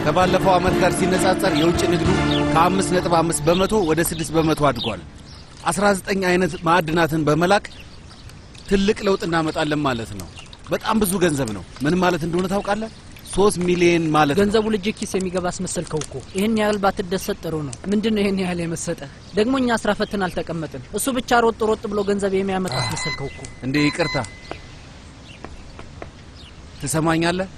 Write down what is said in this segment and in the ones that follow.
ከባለፈው አመት ጋር ሲነጻጸር የውጭ ንግዱ ከ5.5 በመቶ ወደ 6 በመቶ አድጓል። 19 አይነት ማዕድናትን በመላክ ትልቅ ለውጥ እናመጣለን ማለት ነው። በጣም ብዙ ገንዘብ ነው። ምን ማለት እንደሆነ ታውቃለህ? 3 ሚሊዮን ማለት ነው። ገንዘቡ ልጅ ኪስ የሚገባ አስመሰልከው እኮ። ይሄን ያህል ባትደሰት ጥሩ ነው። ምንድነው ይሄን ያህል የመሰጠ? ደግሞኛ አስራ ፈተን አልተቀመጥን። እሱ ብቻ ሮጥ ሮጥ ብሎ ገንዘብ የሚያመጣ አስመሰልከው እኮ። እንዴ ይቅርታ፣ ትሰማኛለህ?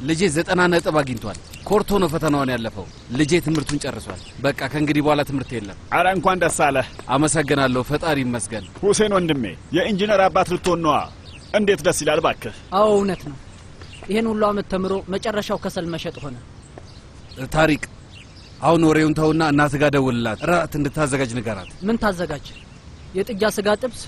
ልጄ 90 ነጥብ አግኝቷል። ኮርቶ ነው ፈተናውን ያለፈው። ልጄ ትምህርቱን ጨርሷል። በቃ ከእንግዲህ በኋላ ትምህርት የለም። አረ እንኳን ደስ አለህ። አመሰግናለሁ። ፈጣሪ ይመስገን። ሁሴን ወንድሜ የኢንጂነር አባት ልትሆን ነዋ። እንዴት ደስ ይላል ባክህ። አዎ እውነት ነው። ይሄን ሁሉ አመት ተምሮ መጨረሻው ከሰል መሸጥ ሆነ። ታሪክ አሁን ወሬውን ተውና እናት ጋር ደውልላት። ራት እንድታዘጋጅ ንገራት። ምን ታዘጋጅ? የጥጃ ስጋ ጥብስ?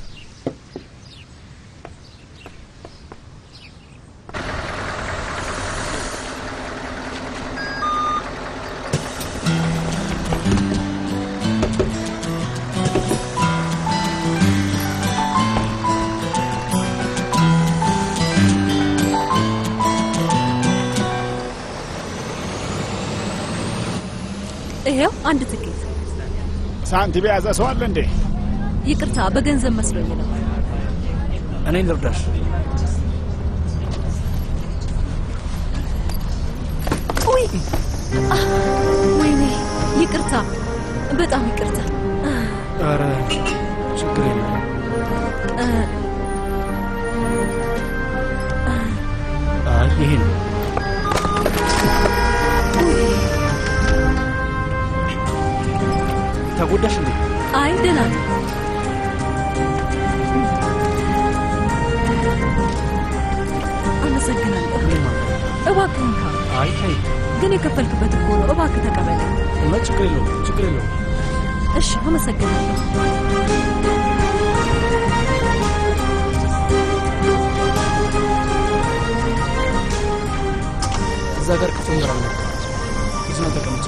ይሄው አንድ ትኬት። ሳንቲም ያዘ ሰው አለ እንዴ? ይቅርታ በገንዘብ መስሎኝ ነው። እኔ ልርዳሽ። ኡይ ወይኔ ይቅርታ፣ በጣም ይቅርታ። አረ ችግር የለም። ይሄ ነው። ተጎዳሽ እንዴ? አይ ደህና ነኝ። አመሰግናለሁ። እባክህ እንካ። አይ ተይ። ግን የከፈልክበት እኮ ነው። እባክህ ተቀበለኝ። ችግር የለውም፣ ችግር የለውም። እሺ አመሰግናለሁ። እዛ ጋር ክፍል ነው። ይዘን ተቀመጭ።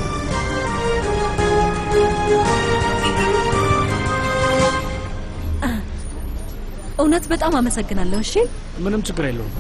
እውነት በጣም አመሰግናለሁ። እሺ ምንም ችግር የለውም።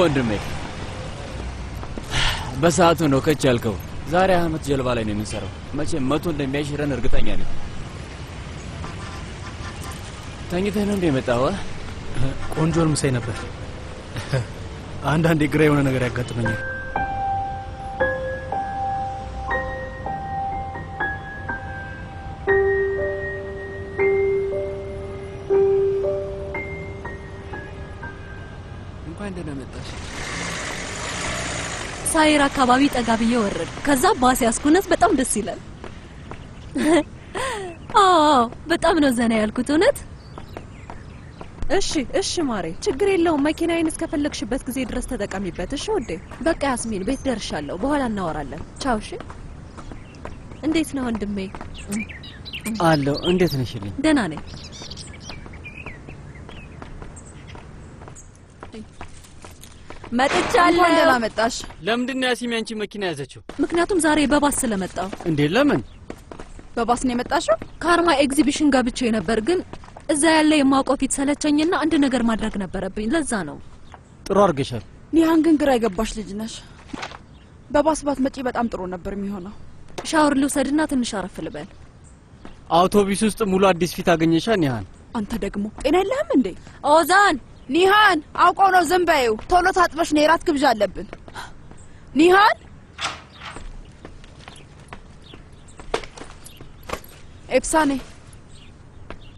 ወንድሜ በሰዓቱ ነው ከቻልከው። ዛሬ አመት ጀልባ ላይ ነው የምንሰራው። መቼም 100 እንደሚያሽረን እርግጠኛ ነኝ። ተኝተህ ነው እንደመጣው? ቆንጆ ምሳይ ነበር። አንዳንዴ ግራ የሆነ ነገር ያጋጥመኛል። እንኳን ደህና መጣሽ። ሳይር አካባቢ ጠጋ ብዬ ወረድኩ። ከዛ ባስ ያስኩነት በጣም ደስ ይላል። አዎ በጣም ነው ዘና ያልኩት እውነት። እሺ ማሬ ችግር የለውም። መኪናዬን እስከፈለግሽበት ጊዜ ድረስ ተጠቀሚበት። እሺ ውዴ። በቃ ያስሚን ቤት ደርሻለሁ። በኋላ እናወራለን። ቻው። እሺ እንዴት ነው ወንድሜ? አለው። እንዴት ነሽልኝ? ደህና ነኝ። መጥቻለሁ። እንኳን ደህና መጣሽ። ለምንድን ነው ያሲሚ አንቺ መኪና ያዘችው? ምክንያቱም ዛሬ በባስ ስለመጣው። እንዴ ለምን? በባስ ነው የመጣሽው? ካርማ ኤግዚቢሽን ገብቼ ነበር ግን እዛ ያለ የማውቀው ፊት ሰለቸኝና አንድ ነገር ማድረግ ነበረብኝ። ለዛ ነው። ጥሩ አድርገሻል። ኒሃን ግን ግራ የገባሽ ልጅ ነሽ። በባስ ባትመጪ በጣም ጥሩ ነበር የሚሆነው። ሻወር ልውሰድና ትንሽ አረፍ ልበል። አውቶቡስ ውስጥ ሙሉ አዲስ ፊት አገኘሻ ኒሃን? አንተ ደግሞ ጤና የለህም እንዴ? ኦዛን ኒሃን አውቀው ነው ዝም በይው። ቶሎ ታጥበሽ ነው፣ የራት ግብዣ አለብን። ኒሃን ኤፕሳኔ።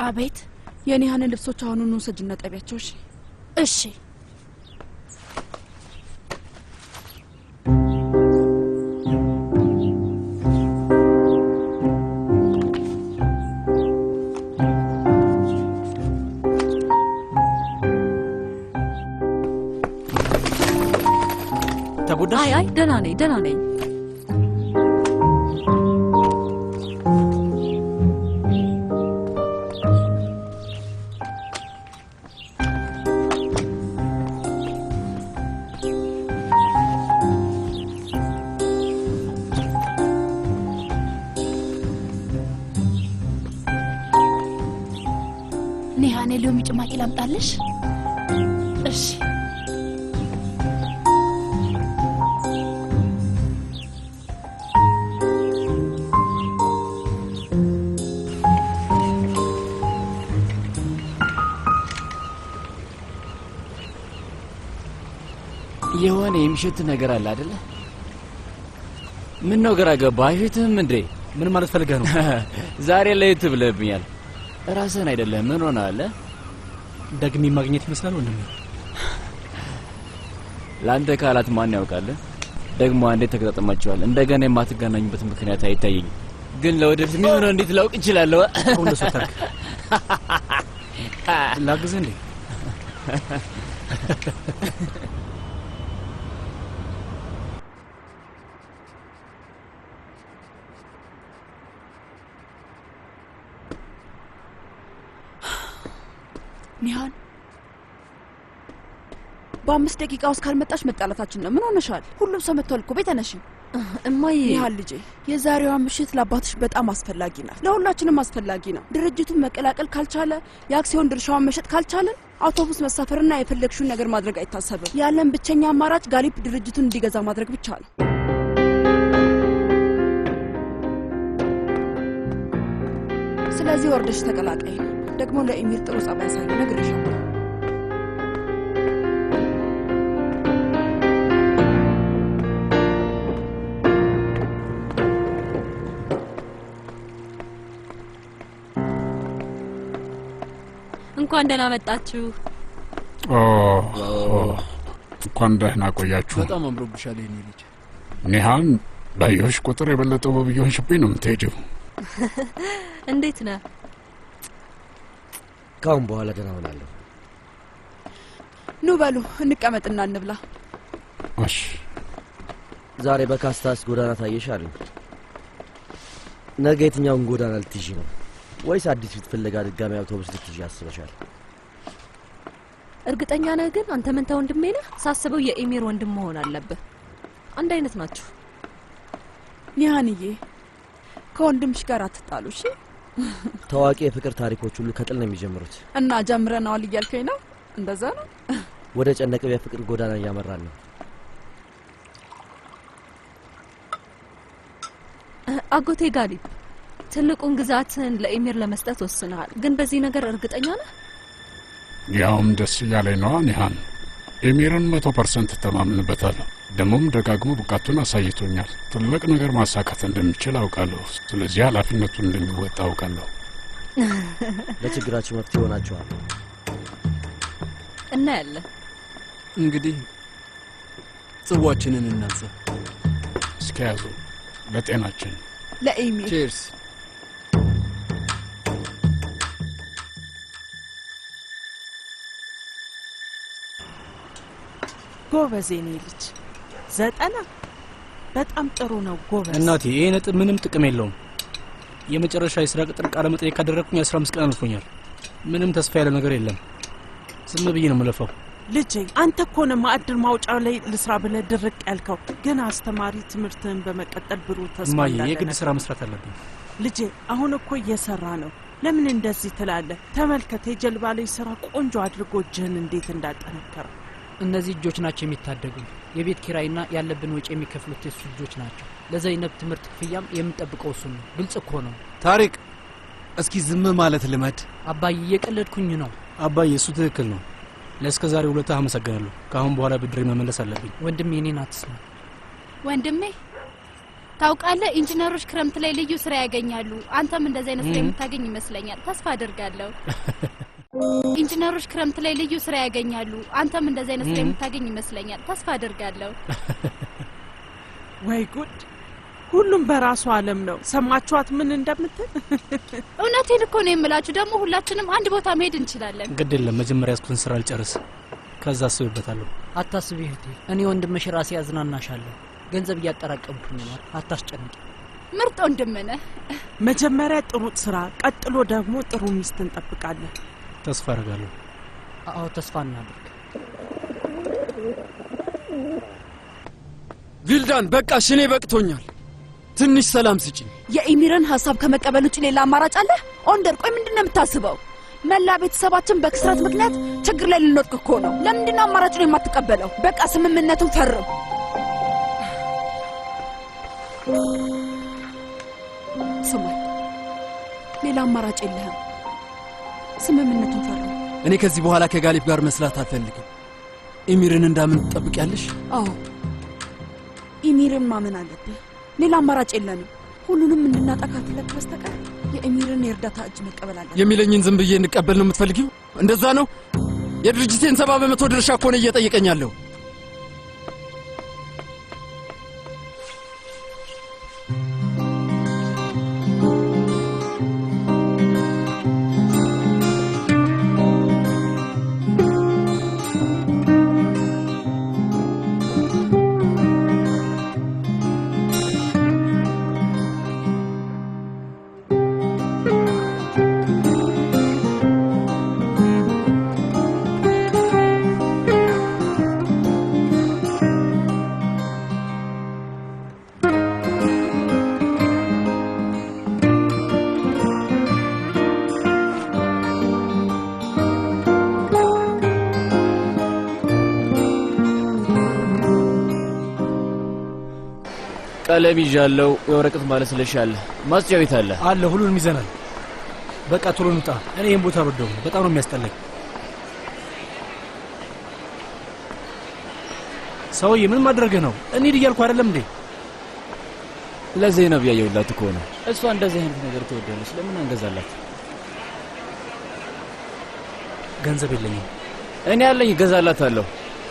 አቤት። የኒሃንን ልብሶች አሁኑኑ ውሰጂና ጠቢያቸው። እሺ እሺ። ተጎዳሽ? አይ ደህና ነኝ። ኒሃን ሎሚ ጭማቂ ላምጣልሽ? እሺ። የሆነ የሚሸት ነገር አለ አይደለ? ምን ነው ግራ ገባ? አይሽትም እንዴ? ምን ማለት ፈልገህ ነው? ዛሬ ለየት ብለህብኛል። ራስህን አይደለም። ምን ሆነሃል? ደግሜ ማግኘት ይመስላል ወንድሜ። ለአንተ ካላት ማን ያውቃል? ደግሞ አንዴ ተገጣጣማችኋል። እንደገና የማትገናኙበት ምክንያት አይታየኝም። ግን ለወደፊት ምን ሆነ እንዴት ላውቅ እችላለሁ? አሁን ደስ ታርክ ላግዝ እንዴ? ኒሃን በ5 ደቂቃ ውስጥ ካልመጣሽ መጣላታችን ነው። ምን ሆነሻል? ሁሉም ሰው መጥቷል እኮ። ቤት ተነሺ። እማዬ። ኒሃን ልጄ የዛሬዋ ምሽት ለአባትሽ በጣም አስፈላጊ ናት። ለሁላችንም አስፈላጊ ነው። ድርጅቱን መቀላቀል ካልቻለ፣ የአክሲዮን ድርሻውን መሸጥ ካልቻለን አውቶቡስ መሳፈርና የፈለግሽውን ነገር ማድረግ አይታሰብም። ያለን ብቸኛ አማራጭ ጋሊፕ ድርጅቱን እንዲገዛ ማድረግ ብቻ ነው። ስለዚህ ወርደሽ ተቀላቀይ። ደግሞ ለኢሚር ጥሩ ጸባይ ሳይሆን ነግሬሻለሁ። እንኳን ደህና መጣችሁ። እንኳን ደህና ቆያችሁ። በጣም አምሮብሻል የኔ ልጅ። ኒሃን ባየሁሽ ቁጥር የበለጠ ውብ እየሆንሽብኝ ነው የምትሄጂው። እንዴት ነህ? ካሁን በኋላ ደህና ሆናለሁ። ኑ በሉ እንቀመጥና እንብላ። እሺ። ዛሬ በካስታስ ጎዳና ታየሽ አሉኝ። ነገ የትኛውን ጎዳና ልትይዢ ነው? ወይስ አዲስ ፊት ፍለጋ ድጋሚ አውቶቡስ ልትይዢ አስበሻል? እርግጠኛ ነህ ግን? አንተ መንታ ወንድሜ ነህ? ሳስበው የኢሚር ወንድም መሆን አለብህ። አንድ አይነት ናችሁ። ኒሃንዬ ከወንድምሽ ጋር አትጣሉ እሺ? ታዋቂ የፍቅር ታሪኮች ሁሉ ከጥል ነው የሚጀምሩት። እና ጀምረናል እያልከኝ ነው? እንደዛ ነው። ወደ ጨነቀው የፍቅር ጎዳና እያመራን ነው። አጎቴ ጋሊብ ትልቁን ግዛትን ለኤሚር ለመስጠት ወስነሃል። ግን በዚህ ነገር እርግጠኛ ነህ? ያውም ደስ እያለኝ ነዋ ኒሃን። ኤሚርን 100% ተማምንበታለሁ። ደሞም ደጋግሞ ብቃቱን አሳይቶኛል። ትልቅ ነገር ማሳካት እንደሚችል አውቃለሁ። ስለዚህ ኃላፊነቱን እንደሚወጣ አውቃለሁ። ለችግራችሁ መፍትሄ ሆናችኋል። እናያለን። እንግዲህ ጽዋችንን እናንሳ። እስኪያዙ ለጤናችን። ለኤሚር ቼርስ። ጎበዝ የኔ ልጅ 90 በጣም ጥሩ ነው ጎበዝ። እናቴ ይሄ ነጥብ ምንም ጥቅም የለውም። የመጨረሻ የስራ ቅጥር ቃለ መጠይቅ ካደረኩኝ 15 ቀን አልፎኛል። ምንም ተስፋ ያለ ነገር የለም። ዝም ብዬ ነው የምለፋው። ልጄ አንተ እኮ ነው ማዕድን ማውጫው ላይ ልስራ ብለህ ድርቅ ያልከው። ግን አስተማሪ ትምህርትህን በመቀጠል ብሩህ ተስፋ ማየ እንዳለ የግድ ስራ መስራት አለብኝ። ልጄ አሁን እኮ እየሰራ ነው። ለምን እንደዚህ ትላለህ? ተመልከት፣ የጀልባ ላይ ስራ ቆንጆ አድርጎ እጅህን እንዴት እንዳጠነከረው። እነዚህ እጆች ናቸው የሚታደጉኝ። የቤት ኪራይና ያለብን ወጪ የሚከፍሉት የሱ እጆች ናቸው። ለዘይነብ ትምህርት ክፍያም የምንጠብቀው እሱ ነው። ግልጽ እኮ ነው። ታሪክ እስኪ ዝም ማለት ልመድ። አባዬ እየቀለድኩኝ ነው። አባዬ እሱ ትክክል ነው። ለእስከ ዛሬ ውለታህ አመሰግናለሁ። ከአሁን በኋላ ብድሬ መመለስ አለብኝ። ወንድሜ እኔን አትስማ። ወንድሜ ታውቃለህ፣ ኢንጂነሮች ክረምት ላይ ልዩ ስራ ያገኛሉ። አንተም እንደዚህ አይነት ስራ የምታገኝ ይመስለኛል። ተስፋ አደርጋለሁ። ኢንጂነሮች ክረምት ላይ ልዩ ስራ ያገኛሉ። አንተም እንደዚህ አይነት ስራ የምታገኝ ይመስለኛል። ተስፋ አደርጋለሁ። ወይ ጉድ! ሁሉም በራሱ ዓለም ነው። ሰማችኋት ምን እንደምትል? እውነቴን እኮ ነው የምላችሁ። ደግሞ ሁላችንም አንድ ቦታ መሄድ እንችላለን። ግድ የለም፣ መጀመሪያ ያስኩትን ስራ አልጨርስ፣ ከዛ አስብበታለሁ። አታስቢ እህቴ፣ እኔ ወንድምሽ ራሴ ያዝናናሻለሁ። ገንዘብ እያጠራቀምኩኝ ነው። አታስጨንቂ። ምርጥ ወንድም ነህ። መጀመሪያ ጥሩ ስራ፣ ቀጥሎ ደግሞ ጥሩ ሚስት እንጠብቃለን። ተስፋ አደርጋለሁ። አዎ ተስፋ እናድርግ። ቪልዳን በቃ እኔ በቅቶኛል። ትንሽ ሰላም ስጪኝ። የኤሚርን ሐሳብ ከመቀበል ውጭ ሌላ አማራጭ አለ? ኦንደር ቆይ ምንድነው የምታስበው? መላ ቤተሰባችን በክስረት ምክንያት ችግር ላይ ልንወድቅ እኮ ነው። ለምንድነው አማራጩን የማትቀበለው? በቃ ስምምነቱን ፈርም። ስማኝ፣ ሌላ አማራጭ የለህም። ስምምነቱን ፈርም። እኔ ከዚህ በኋላ ከጋሊብ ጋር መስራት አልፈልግም። ኤሚርን እንዳምን ትጠብቂያለሽ? አዎ ኤሚርን ማመን አለብህ። ሌላ አማራጭ የለንም። ሁሉንም እንድናጣ ካልፈለግህ በስተቀር የኤሚርን የእርዳታ እጅ መቀበል አለብህ። የሚለኝን ዝም ብዬ እንቀበል ነው የምትፈልጊው? እንደዛ ነው? የድርጅቴን 70% ድርሻ እኮ ነው እየጠየቀኛለሁ። ቀለም ይዣለሁ። የወረቀት ማለስለሻ አለ። ማጽጃ ቤት አለ። ሁሉንም ይዘናል። በቃ ቶሎ እንውጣ። እኔ ይሄን ቦታ አልወደውም። በጣም ነው የሚያስጠላኝ። ሰውዬ ምን ማድረግ ነው? እንሂድ እያልኩ አይደለም እንዴ? ለዘይነብ ያየውላት እኮ ነው። እሷ እንደዚህ አይነት ነገር ትወዳለች። ለምን አንገዛላት? ገንዘብ የለኝም። እኔ ያለኝ እገዛላታለሁ።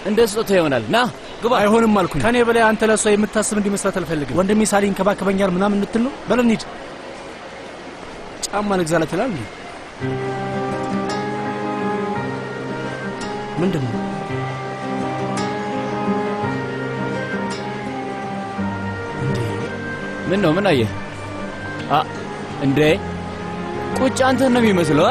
እንደ ስጦታ ይሆናል። ና ግባ። አይሆንም አልኩኝ። ከኔ በላይ አንተ ለሷ የምታስብ እንዲመስላት አልፈልግም። ወንድሜ ሳሊ እንከባከበኛል ምናምን እንድትል ነው። በል እንሂድ። ጫማ ልግዛላት ይላል እንዴ? ምንድነው? ምን ነው? ምን አየህ? እንዴ ቁጭ አንተን ነው የሚመስለው።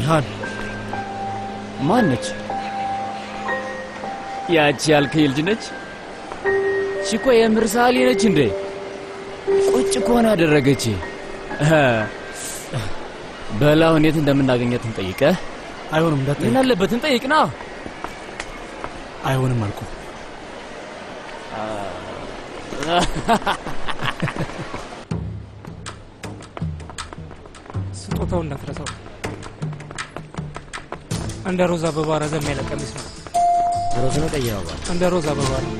ይሃን ማን ነች? ያቺ ያልከኝ ልጅ ነች? እኮ የምርሳሌ ነች እንዴ? ቁጭ እኮ ነው ያደረገች። በላው እንዴት እንደምናገኛት እንጠይቀህ። አይሆንም እንዳትጠይቅ። ምን አለበት እንጠይቅና። አይሆንም አልኩ። ስጦታው እንዳትረሳው። እንደ ሮዝ አበባ ረዘም ያለ ቀሚስ ነው። ሮዝ ነው ቀይ አበባ? እንደ ሮዝ አበባ ነው።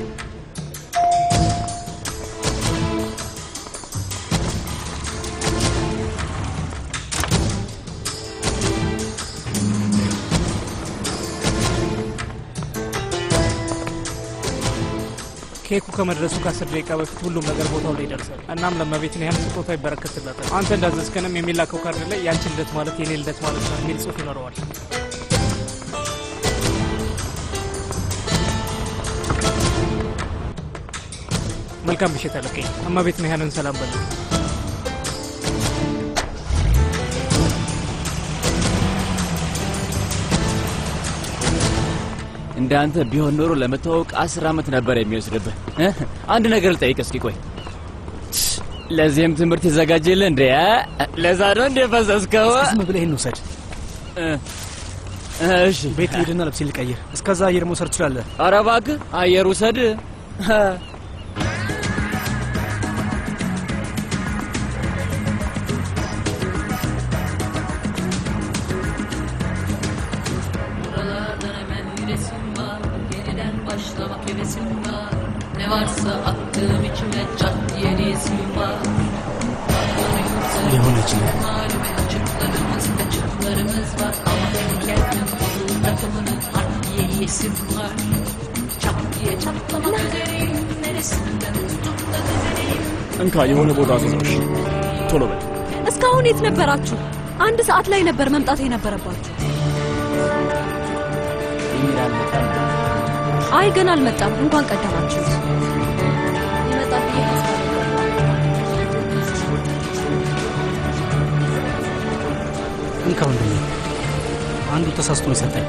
ኬኩ ከመድረሱ ከ10 ደቂቃ በፊት ሁሉም ነገር ቦታው ላይ ይደርሳል። እናም ለመቤት ነው ስጦታ ይበረከትላታል። አንተ እንዳዘዝከንም የሚላከው ካርድ ላይ ያንቺ ልደት ማለት የኔ ልደት ማለት ነው የሚል ጽሑፍ ይኖረዋል። መልካም ምሽት አለቀኝ። እመቤት ነው ያንን ሰላም በል። እንዳንተ ቢሆን ኖሮ ለመተዋወቅ 10 ዓመት ነበር የሚወስድብህ። አንድ ነገር ልጠይቅ እስኪ። ቆይ ለዚህም ትምህርት ይዘጋጅልህ እንዴ? ለዛ ነው እንደ ፈሰስከው? ዝም ብለህ ይሄን ውሰድ። እሺ ቤት ሄድና ልብስ ልቀይር። እስከዛ አየር መውሰድ ትችላለህ። ኧረ እባክህ አየር ውሰድ። Ne varsa attığım içime çat diye resim var. ሊሆን ይችላል። Açıklarımız kaçıklarımız var ama kendin bozul takımının hat diye isim var. Çat diye çatlamak üzereyim neresinden tutup da düzeleyim. እንካ የሆነ ቦታ አዘዘሽ። ቶሎ በል። እስካሁን የት ነበራችሁ? 1 ሰዓት ላይ ነበር መምጣት የነበረባችሁ። አይ ገና አልመጣም። እንኳን ቀደማችሁት። ይመጣል ብዬ ተስፋ እንካ ወንድሜ፣ አንዱ ተሳስቶ ነው የሰጠኝ።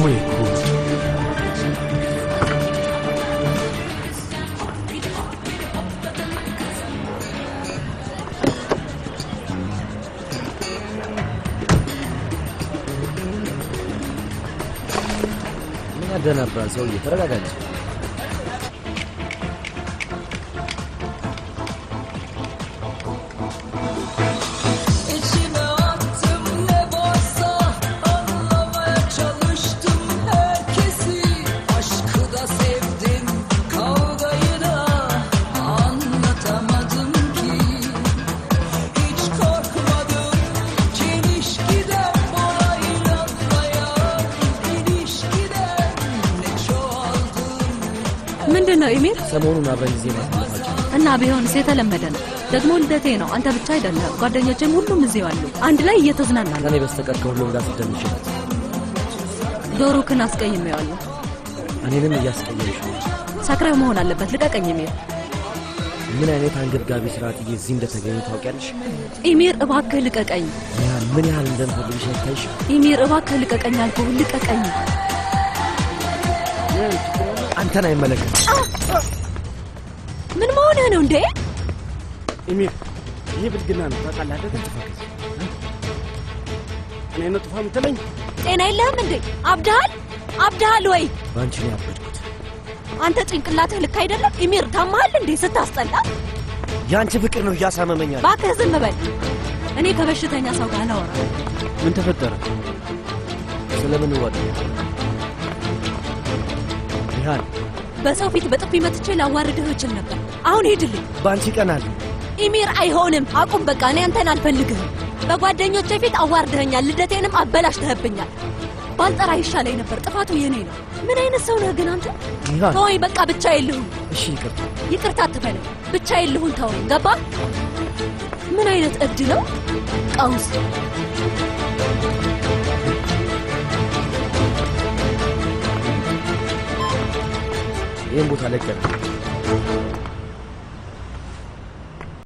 ወይ ጉድ! ያደናብራል ሰውዬ። ተረጋጋ እንጂ። İçime attım ne varsa anlamaya çalıştım herkesi. Aşkı da sevdim, kavgayı da anlatamadım ki. Hiç korkmadım çelişkiden bana inanmayan ilişkiden ne çoğaldım. ምንድነው ኢሜል? ሰሞኑን አብረን ጊዜ ማሳለፋችን እና ቢሆንስ የተለመደ ነው። ደግሞ ልደቴ ነው። አንተ ብቻ አይደለም፣ ጓደኞቼም ሁሉም እዚህ አሉ። አንድ ላይ እየተዝናናን ነው። ከኔ በስተቀር ከሁሉም ጋር ስትደም ይችላል። ዶሮክን አስቀይሜዋለሁ። እኔንም እያስቀየምሽ ነው። ሰክረህ መሆን አለበት። ልቀቀኝ ኢሜል። ምን አይነት አንገብጋቢ ስራ ጥዬ እዚህ እንደተገኘ ታውቂያለሽ? ኢሜል እባክህ ልቀቀኝ። ምን ያህል እንደምፈልግሽ አይታይሽ? ኢሜል እባክህ ልቀቀኝ አልኩህ። ልቀቀኝ። አንተን አይመለከትም። ምን መሆንህ ነው እንዴ? ኢሜል ይሄ ብልግና ነው ታውቃለህ አይደል? እኔ ነው ጥፋ የምትለኝ? ጤና የለህም እንዴ? አብደሃል ወይ? ባንቺ ነው ያበድኩት። አንተ ጭንቅላትህ ልክ አይደለም። ኢሜል ታማሃል እንዴ? ስታስጠላ። ያንቺ ፍቅር ነው እያሳመመኛል። እባክህ ዝም በል። እኔ ከበሽተኛ ሰው ጋር አላወራም። ምን ተፈጠረ? ስለምን ወጣ? ይሃን በሰው ፊት በጥፊ መትቼ ላዋርድህ እችል ነበር። አሁን ሂድልኝ። ባንቺ ቀናል። ኢሚር አይሆንም። አቁም በቃ። እኔ አንተን አልፈልግህም። በጓደኞቼ ፊት አዋርድኸኛል። ልደቴንም አበላሽተህብኛል። ባልጠራ ይሻለኝ ነበር። ጥፋቱ የኔ ነው። ምን አይነት ሰው ነህ ግን አንተ? ተወኝ በቃ። ብቻ የለሁም። እሺ ይቅርታ አትበለኝ። ብቻ የለሁም። ተወኝ። ገባ? ምን አይነት እብድ ነው? ቀውስ። ይህን ቦታ ለቀን